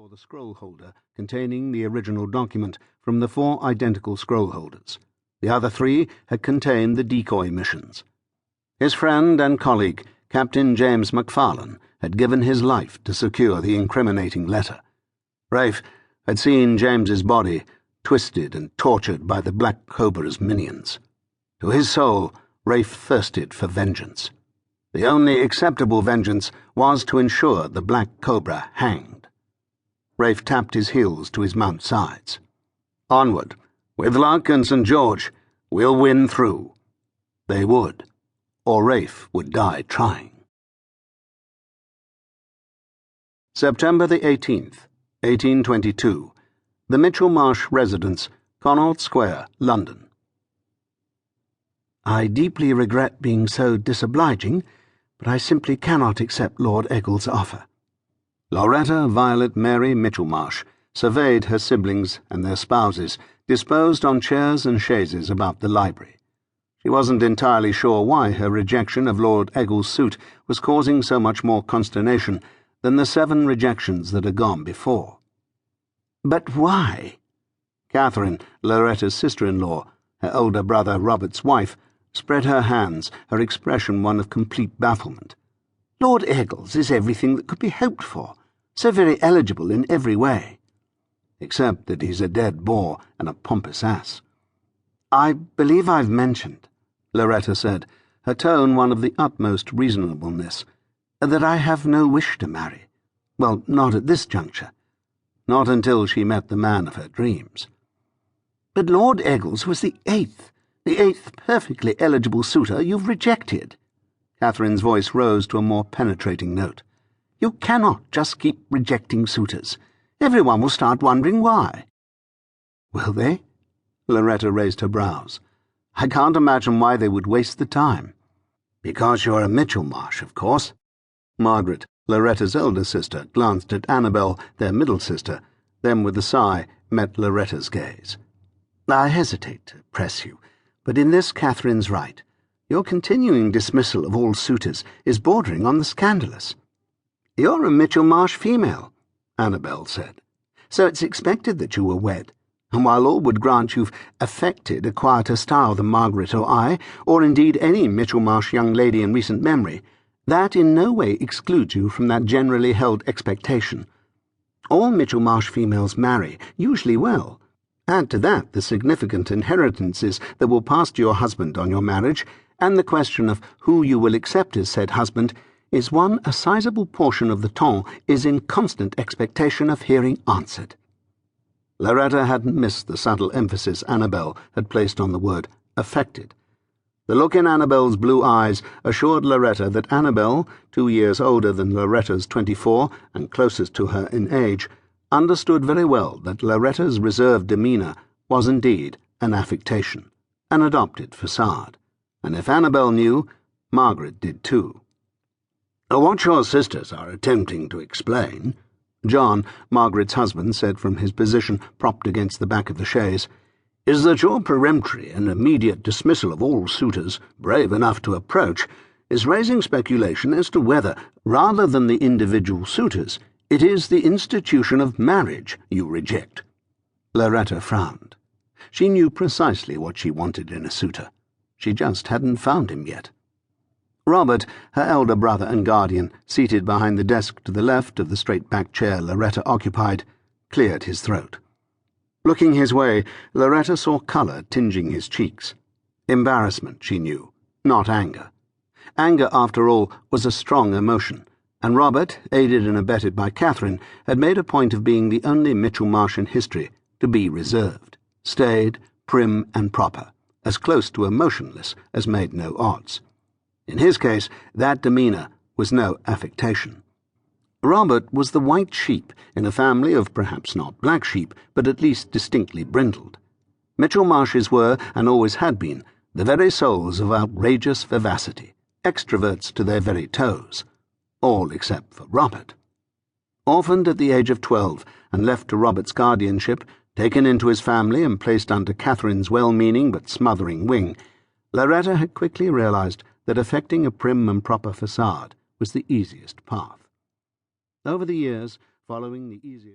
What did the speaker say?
the scroll holder containing the original document from the 4 identical scroll holders. The other 3 had contained the decoy missions. His friend and colleague, Captain James McFarlane, had given his life to secure the incriminating letter. Rafe had seen James's body twisted and tortured by the Black Cobra's minions. To his soul, Rafe thirsted for vengeance. The only acceptable vengeance was to ensure the Black Cobra hanged. Rafe tapped his heels to his mount's sides. Onward. With luck and St. George, we'll win through. They would, or Rafe would die trying. September the 18th, 1822. The Michelmarch Residence, Connaught Square, London. I deeply regret being so disobliging, but I simply cannot accept Lord Eggle's offer. Loretta Violet Mary Michelmarch surveyed her siblings and their spouses disposed on chairs and chaises about the library. She wasn't entirely sure why her rejection of Lord Eggle's suit was causing so much more consternation than the 7 rejections that had gone before. But why? Catherine, Loretta's sister-in-law, her older brother Robert's wife, spread her hands, her expression one of complete bafflement. Lord Eggles is everything that could be hoped for, so very eligible in every way. Except that he's a dead bore and a pompous ass. I believe I've mentioned, Loretta said, her tone one of the utmost reasonableness, that I have no wish to marry. Well, not at this juncture. Not until she met the man of her dreams. But Lord Eggles was the 8th perfectly eligible suitor you've rejected. Catherine's voice rose to a more penetrating note. You cannot just keep rejecting suitors. Everyone will start wondering why. Will they? Loretta raised her brows. I can't imagine why they would waste the time. Because you're a Michelmarch, of course. Margaret, Loretta's elder sister, glanced at Annabel, their middle sister, then with a sigh met Loretta's gaze. I hesitate to press you, but in this Catherine's right. Your continuing dismissal of all suitors is bordering on the scandalous. You're a Michelmarch female, Annabel said, so it's expected that you were wed, and while all would grant you've affected a quieter style than Margaret or I, or indeed any Michelmarch young lady in recent memory, that in no way excludes you from that generally held expectation. All Michelmarch females marry, usually well. Add to that the significant inheritances that will pass to your husband on your marriage, and the question of who you will accept as said husband is one a sizable portion of the ton is in constant expectation of hearing answered. Loretta hadn't missed the subtle emphasis Annabel had placed on the word affected. The look in Annabel's blue eyes assured Loretta that Annabel, 2 years older than Loretta's 24 and closest to her in age, understood very well that Loretta's reserved demeanour was indeed an affectation, an adopted facade, and if Annabel knew, Margaret did too. What your sisters are attempting to explain, John, Margaret's husband, said from his position propped against the back of the chaise, is that your peremptory and immediate dismissal of all suitors brave enough to approach is raising speculation as to whether, rather than the individual suitors, it is the institution of marriage you reject. Loretta frowned. She knew precisely what she wanted in a suitor. She just hadn't found him yet. Robert, her elder brother and guardian, seated behind the desk to the left of the straight-backed chair Loretta occupied, cleared his throat. Looking his way, Loretta saw colour tinging his cheeks. Embarrassment, she knew, not anger. Anger, after all, was a strong emotion, and Robert, aided and abetted by Catherine, had made a point of being the only Michelmarch in history to be reserved, staid, prim and proper, as close to emotionless as made no odds. In his case, that demeanour was no affectation. Robert was the white sheep in a family of perhaps not black sheep, but at least distinctly brindled. Michelmarches were, and always had been, the very souls of outrageous vivacity, extroverts to their very toes. All except for Robert. Orphaned at the age of 12 and left to Robert's guardianship, taken into his family and placed under Catherine's well-meaning but smothering wing, Loretta had quickly realized that affecting a prim and proper facade was the easiest path. Over the years, following the easiest